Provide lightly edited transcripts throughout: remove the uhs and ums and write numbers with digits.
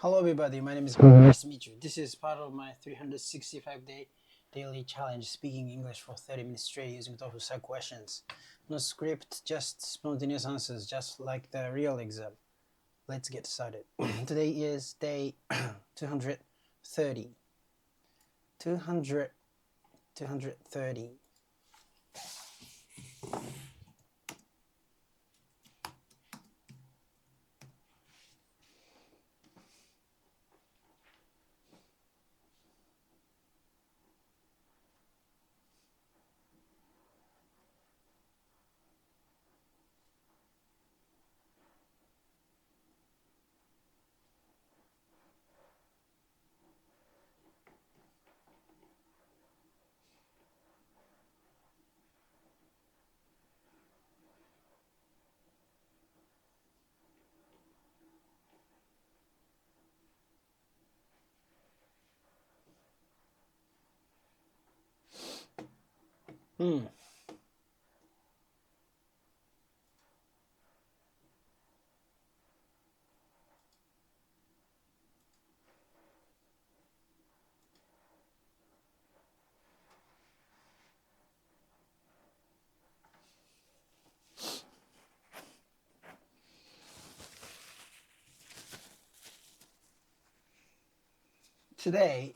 Hello everybody, my name is Gordon. Nice to meet you. This is part of my 365-day daily challenge, speaking English for 30 minutes straight using TOEFL style questions. No script, just spontaneous answers, just like the real exam. Let's get started. Today is day 230. 230. Today,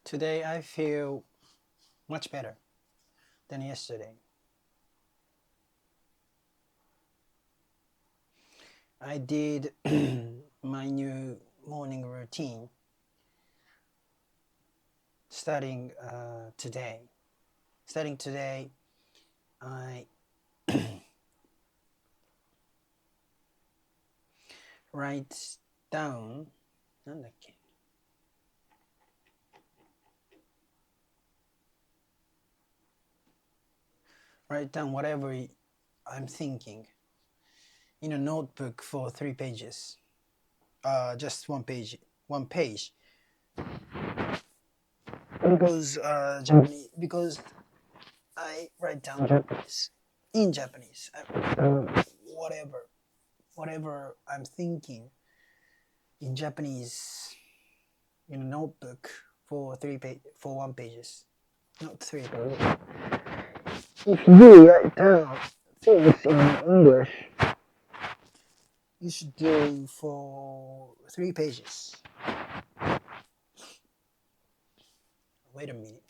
today I feel much better than yesterday. I did my new morning routine starting today. Starting today, I write down なんだっけ write down whatever I'm thinking in a notebook for 3 pages. Just one page. Because I write down Japanese. In Japanese. Whatever I'm thinking in Japanese in a notebook for 1 pages. Not 3 pages. If you write down things in English, you should do for 3 pages. Wait a minute.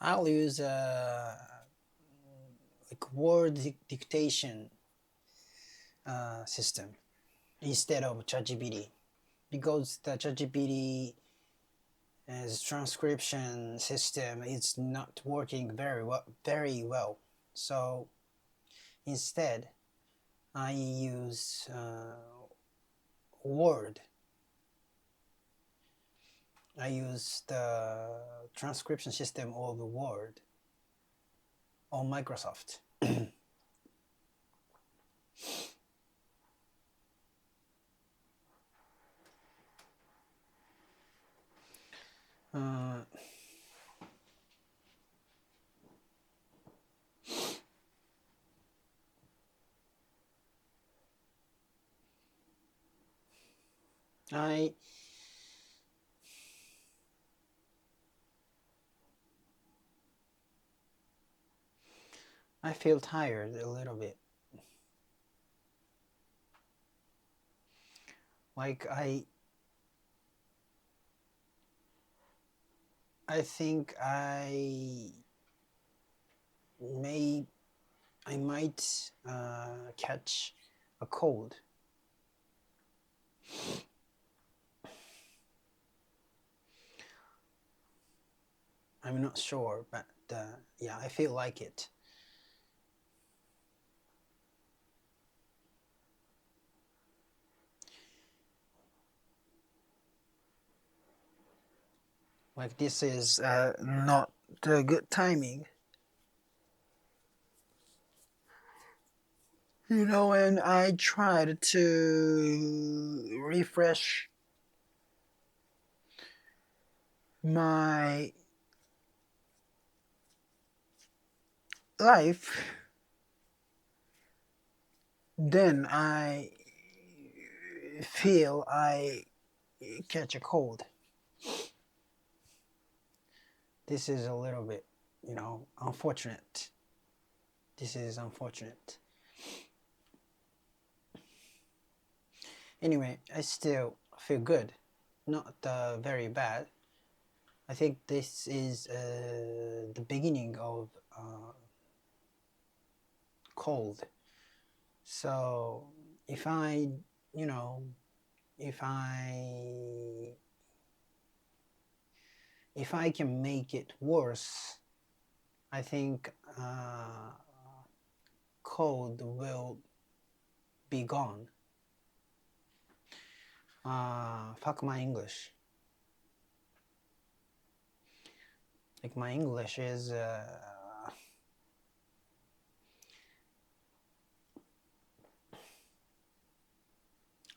I'll use like word dictation system instead of ChatGPT, because the ChatGPT as transcription system is not working very well. So instead, I use Word. I use the transcription system of Word on Microsoft. I feel tired a little bit. Like I think I might catch a cold. I'm not sure, but yeah, I feel like it. Like this is not the good timing. You know, and I tried to refresh my life, then I feel I catch a cold. This is a little bit, unfortunate. This is unfortunate. Anyway, I still feel good, not very bad. I think this is the beginning of cold. So if I, you know, if I if I can make it worse, I think cold will be gone. Fuck my English. Like my English is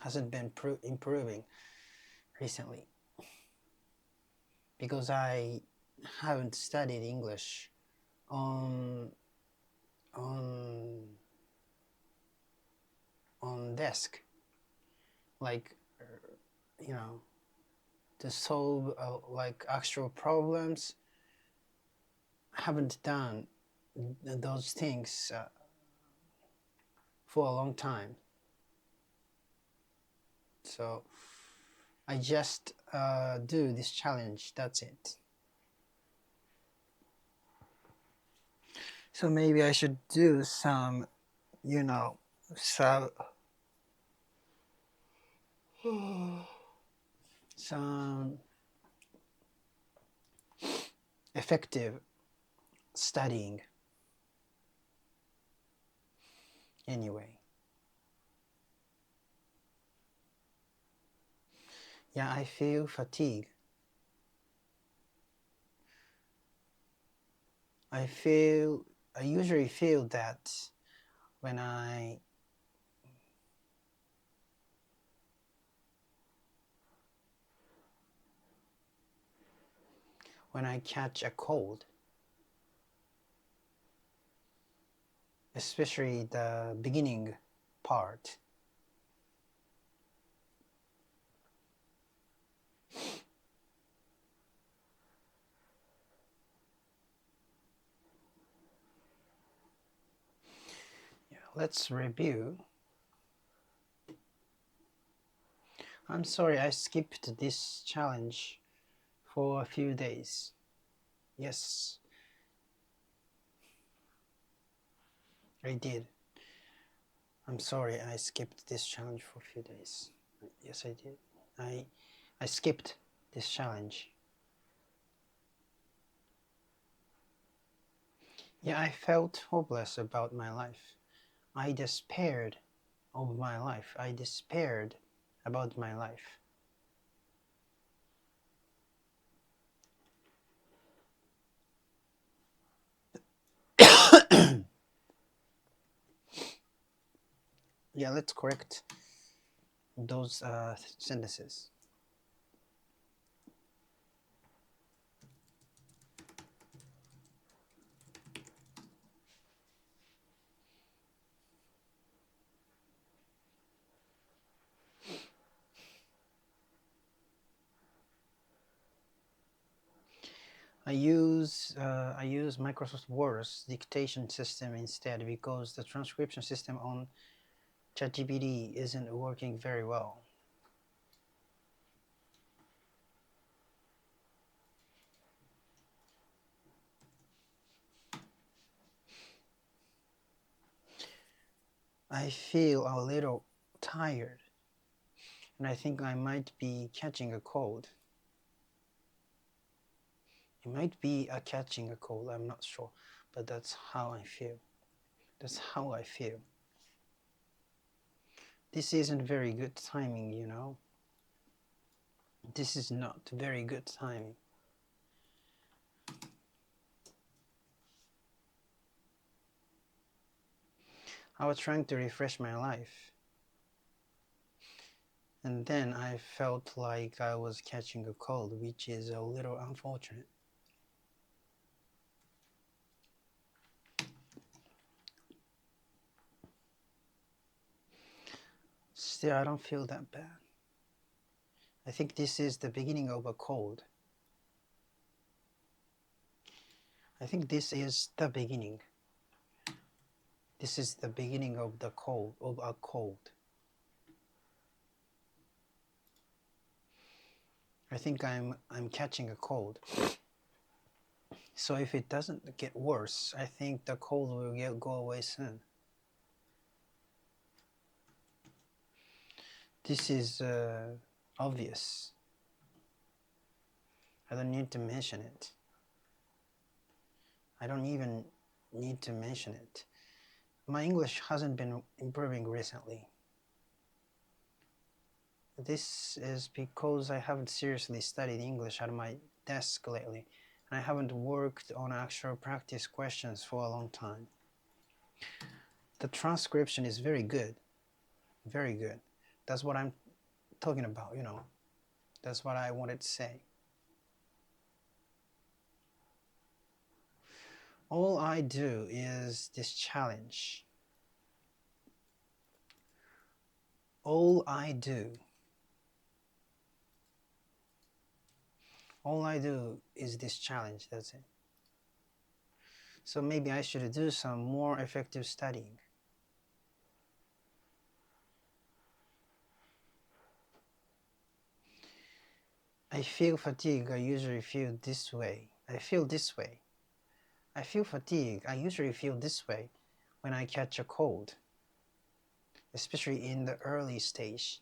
hasn't been improving recently because I haven't studied English on desk, like to solve like actual problems. I haven't done those things for a long time, so I just do this challenge, that's it. So maybe I should do some some effective studying. Anyway, yeah, I feel fatigue. I usually feel that when I catch a cold, especially the beginning part. Yeah, let's review. I'm sorry I skipped this challenge for a few days. Yes, I did. I'm sorry I skipped this challenge for a few days. Yes, I did. I skipped this challenge. Yeah, I felt hopeless about my life. I despaired of my life. I despaired about my life. Yeah, let's correct those sentences. I use Microsoft Word's dictation system instead because the transcription system on ChatGPT isn't working very well. I feel a little tired, and I think I might be catching a cold. It might be catching a cold, I'm not sure, but that's how I feel. That's how I feel. This isn't very good timing, you know. This is not very good timing. I was trying to refresh my life, And then I felt like I was catching a cold, which is a little unfortunate. Still, I don't feel that bad. I think this is the beginning of a cold. I think this is the beginning. This is the beginning of the cold, of a cold. I think I'm catching a cold. So if it doesn't get worse, I think the cold will go away soon. This is obvious. I don't need to mention it. I don't even need to mention it. My English hasn't been improving recently. This is because I haven't seriously studied English at my desk lately, and I haven't worked on actual practice questions for a long time. The transcription is very good. Very good. That's what I'm talking about, you know. That's what I wanted to say. All I do is this challenge. All I do is this challenge, that's it. So maybe I should do some more effective studying. I feel fatigue, I usually feel this way. I feel this way. I feel fatigue, I usually feel this way when I catch a cold, especially in the early stage.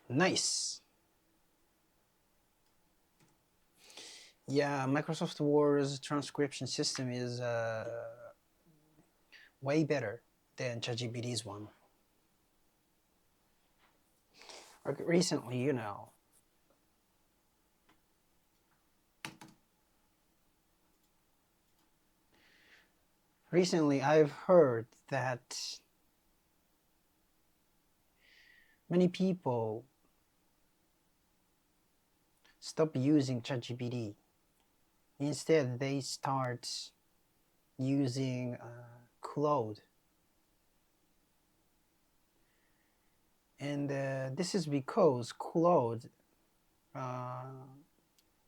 Nice! Yeah, Microsoft Word's transcription system is way better than ChatGPT's one. Recently, you know, I've heard that many people stop using ChatGPT. Instead, they start using Claude. And this is because Claude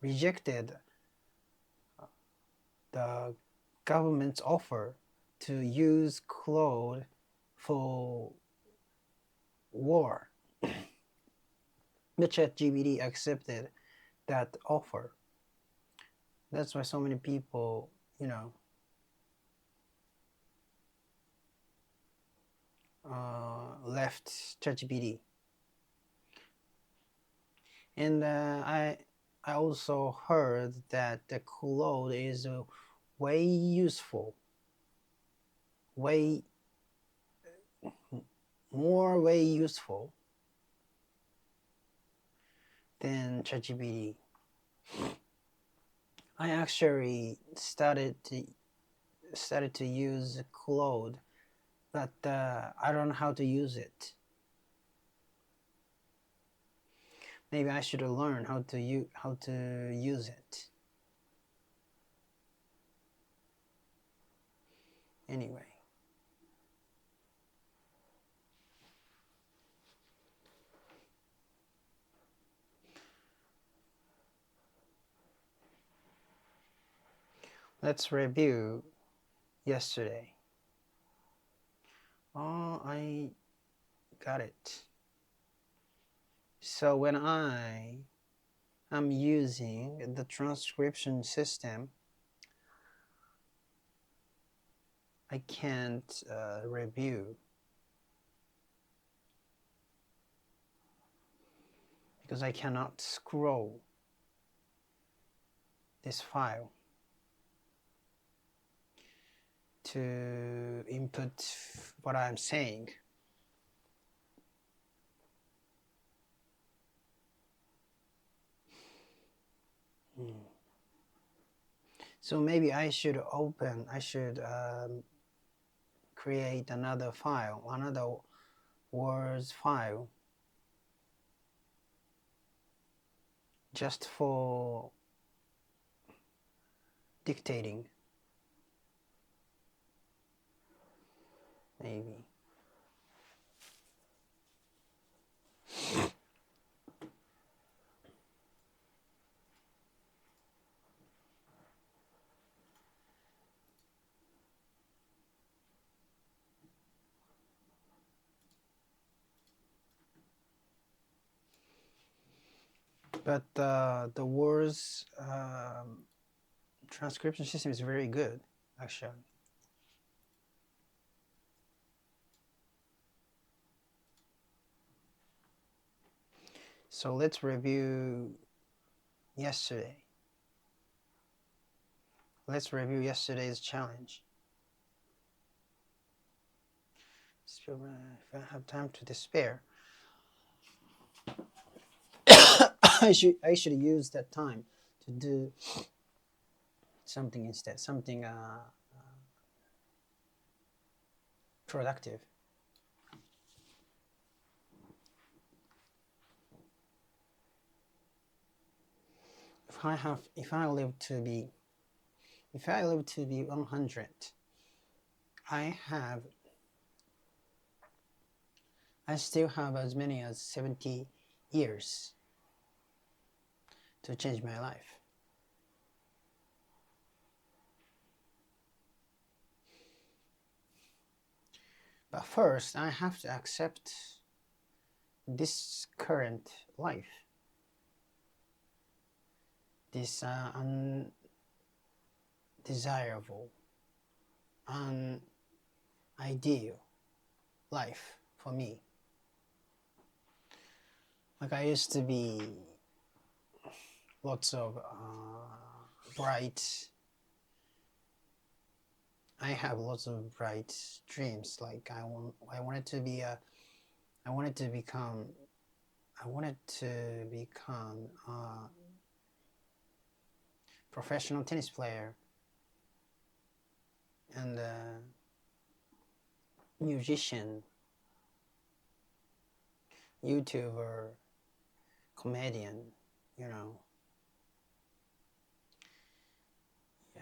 rejected the government's offer to use Claude for war. But ChatGPT accepted that offer. That's why so many people, you know, left ChatGPT. And I also heard that the Claude is way useful, way useful than ChatGPT. I actually started to use Claude, but I don't know how to use it. Maybe I should learn how to use it. Anyway. Let's review yesterday. Oh, I got it. So when I am using the transcription system, I can't review because I cannot scroll this file to input what I'm saying. So maybe I should create another file, another words file, just for dictating, maybe. But the words transcription system is very good, actually. So let's review yesterday. Let's review yesterday's challenge. If I have time to spare, I should use that time to do something instead, something productive. If I live to be 100, I still have as many as 70 years to change my life. But first, I have to accept this current life, this undesirable, unideal life for me. Like I used to be lots of I have lots of bright dreams. Like I wanted to become a professional tennis player and a musician, YouTuber, comedian, you know. Yeah.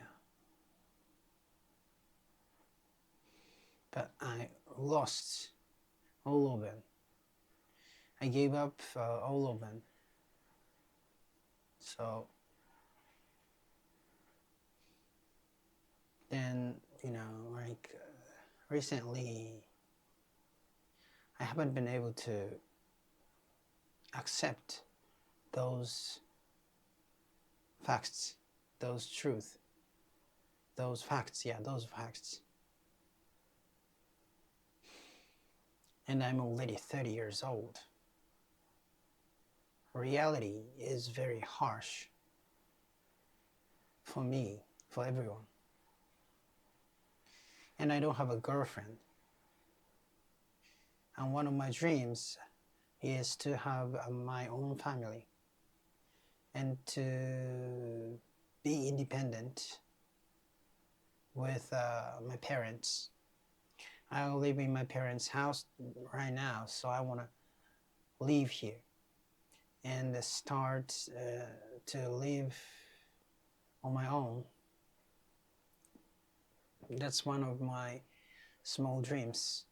But I lost all of them. I gave up all of them. So then, like recently, I haven't been able to accept those facts, those truth, those facts, those facts. And I'm already 30 years old. Reality is very harsh for me, for everyone. And I don't have a girlfriend. And one of my dreams is to have my own family and to be independent with my parents. I live in my parents' house right now, so I want to leave here and start to live on my own. That's one of my small dreams.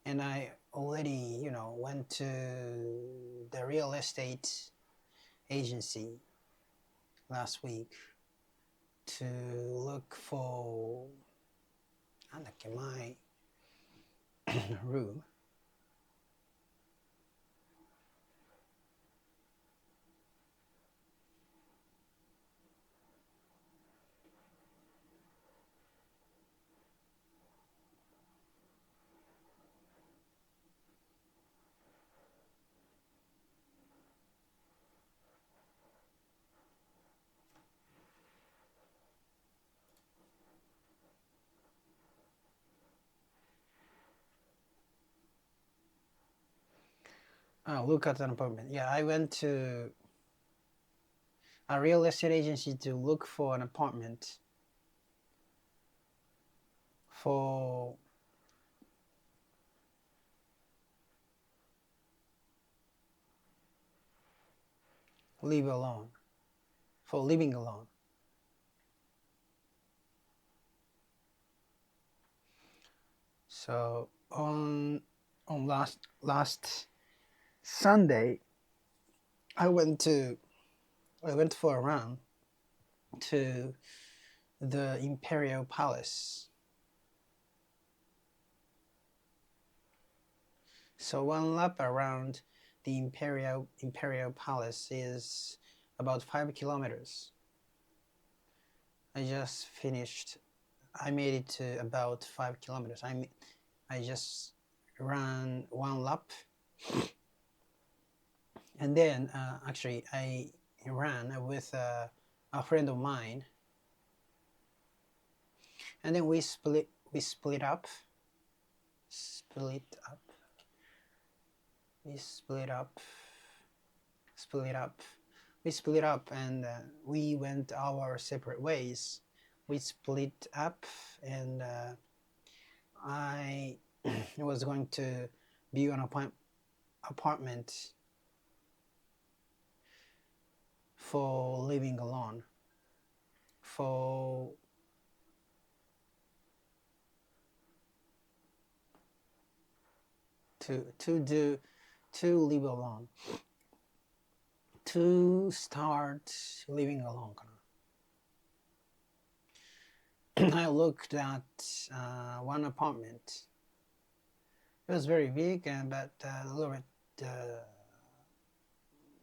And I already, went to the real estate agency last week to look for my room. Oh, look at an apartment. Yeah, I went to a real estate agency to look for an apartment for live alone, for living alone. So on last Sunday, I went for a run to the Imperial Palace. So one lap around the Imperial Palace is about 5 kilometers. I just finished. I made it to about 5 kilometers. I just ran one lap, and then actually I ran with a friend of mine, and then we split up. And we went our separate ways. We split up, and I was going to view an apartment for living alone, to live alone, to start living alone. I looked at one apartment. It was very big, but a little bit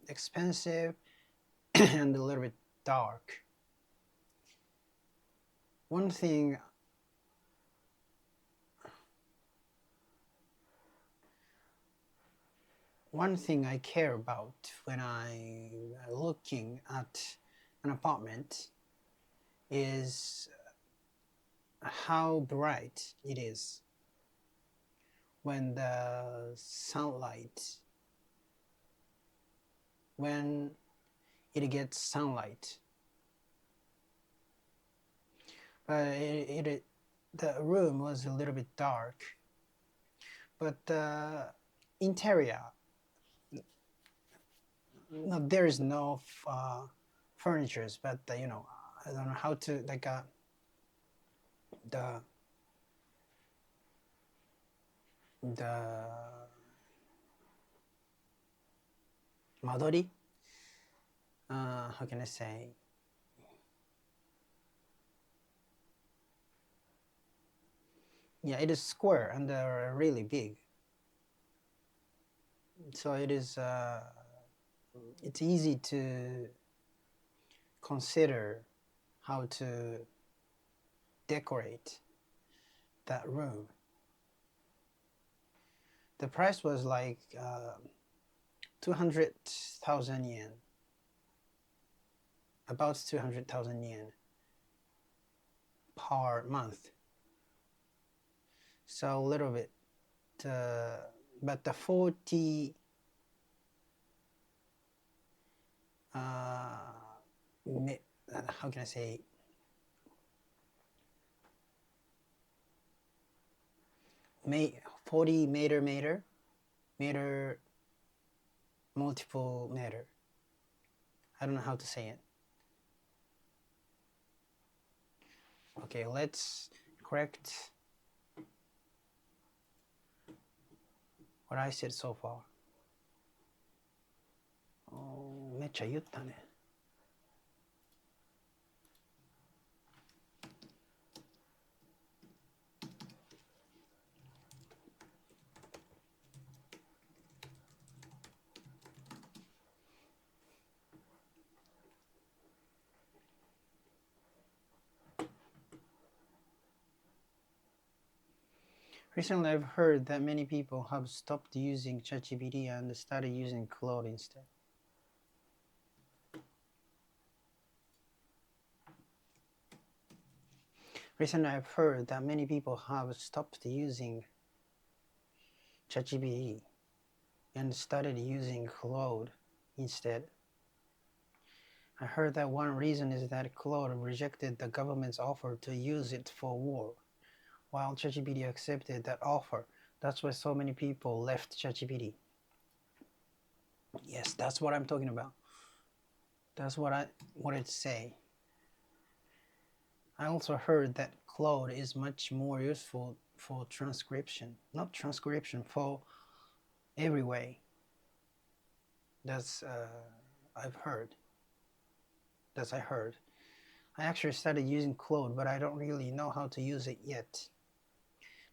expensive and a little bit dark. One thing I care about when I'm looking at an apartment is how bright it is when the sunlight, when it gets sunlight. But the room was a little bit dark, but the interior, no, there is no furnitures, but you know, I don't know how to like the madori, how can I say, yeah, it is square and they're really big, so it is it's easy to consider how to decorate that room. The price was like 200,000 yen, about 200,000 yen per month. So a little bit, but the 40 how can I say, 40 meter multiple meter. I don't know how to say it. Okay, let's correct what I said so far. めっちゃ言ったね。Recently, I've heard that many people have stopped using ChatGPT and started using Claude instead. Recently, I've heard that many people have stopped using ChatGPT and started using Claude instead. I heard that one reason is that Claude rejected the government's offer to use it for war, while ChatGPT accepted that offer. That's why so many people left ChatGPT. Yes, that's what I'm talking about. That's what I wanted to say. I also heard that Claude is much more useful for transcription. Not transcription, for every way. That's I've heard. That's I heard. I actually started using Claude, but I don't really know how to use it yet.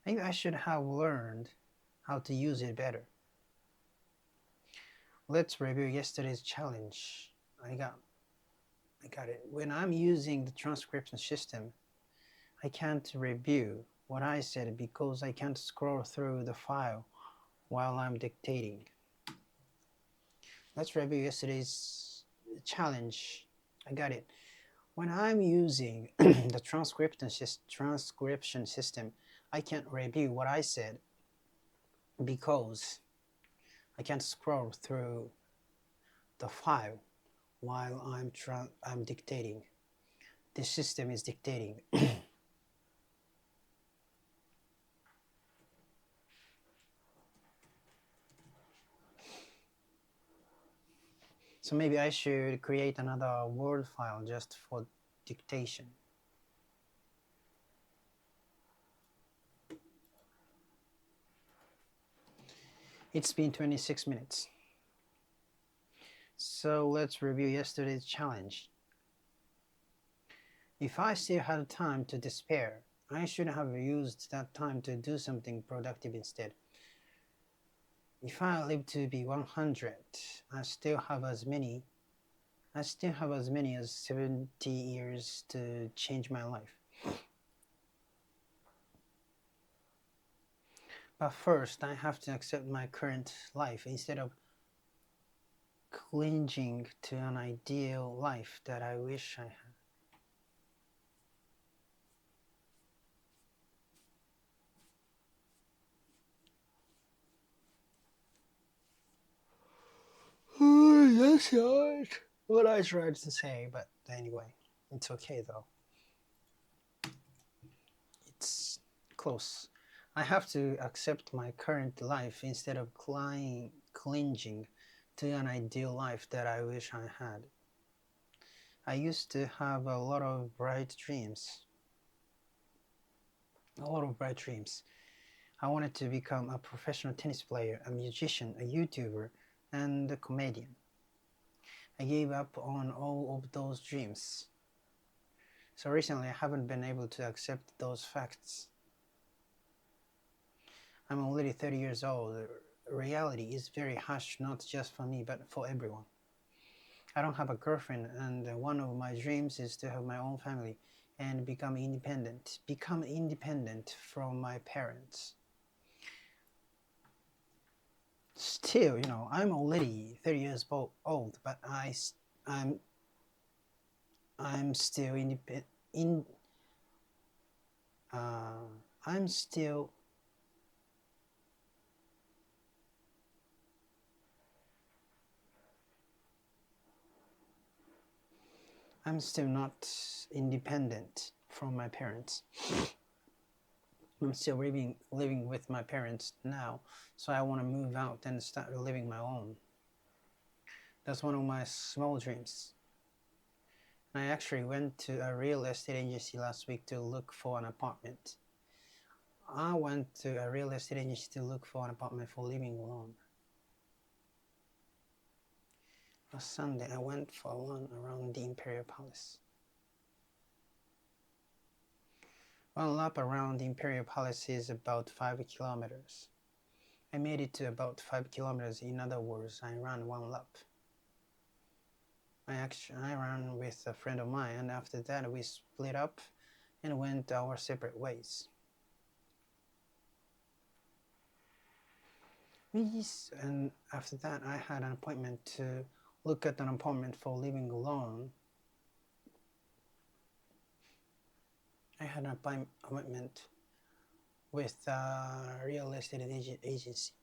Maybe I should have learned how to use it better. Let's review yesterday's challenge. I got it. When I'm using the transcription system, I can't review what I said because I can't scroll through the file while I'm dictating. Let's review yesterday's challenge. I got it. When I'm using the transcription system, I can't review what I said because I can't scroll through the file while I'm dictating. The system is dictating. So maybe I should create another Word file just for dictation. It's been 26 minutes. So let's review yesterday's challenge. If I still had time to despair, I should have used that time to do something productive instead. If I live to be 100, I still have as many as 70 years to change my life. But first, I have to accept my current life instead of clinging to an ideal life that I wish I had. That's not what I tried to say, but anyway, it's okay though. It's close. I have to accept my current life instead of clinging to an ideal life that I wish I had. I used to have a lot of bright dreams. I wanted to become a professional tennis player, a musician, a YouTuber, and a comedian. I gave up on all of those dreams. So recently I haven't been able to accept those facts. I'm already 30 years old. Reality is very harsh, not just for me, but for everyone. I don't have a girlfriend, and one of my dreams is to have my own family and become independent from my parents. Still, I'm already 30 years old, but I'm still I'm still not independent from my parents. I'm still living with my parents now, so I want to move out and start living my own. That's one of my small dreams. I actually went to a real estate agency last week to look for an apartment. I went to a real estate agency to look for an apartment for living alone. Last Sunday, I went for one around the Imperial Palace. One lap around the Imperial Palace is about 5 kilometers. I made it to about 5 kilometers. In other words, I ran one lap. I ran with a friend of mine, and after that we split up and went our separate ways. And after that I had an appointment to look at an apartment for living alone. I had an appointment with a real estate agency.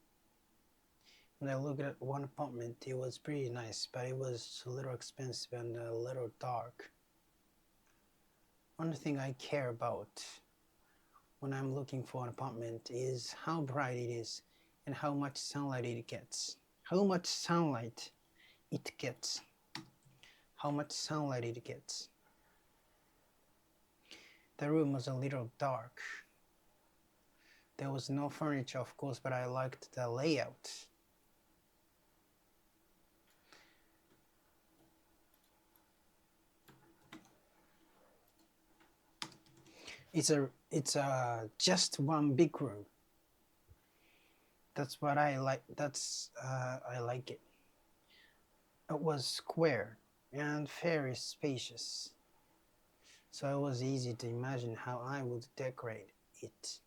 When I looked at one apartment, it was pretty nice, but it was a little expensive and a little dark. One thing I care about when I'm looking for an apartment is how bright it is and how much sunlight it gets. How much sunlight it gets. How much sunlight it gets. The room was a little dark. There was no furniture, of course, but I liked the layout. It's just one big room. That's what I like. I like it. It was square and very spacious, so it was easy to imagine how I would decorate it.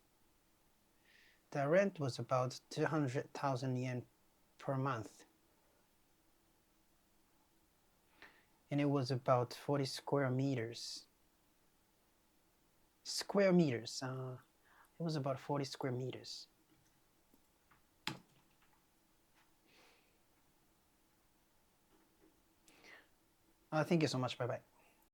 The rent was about 200,000 yen per month, and it was about 40 square meters. It was about 40 square meters. Thank you so much. Bye bye.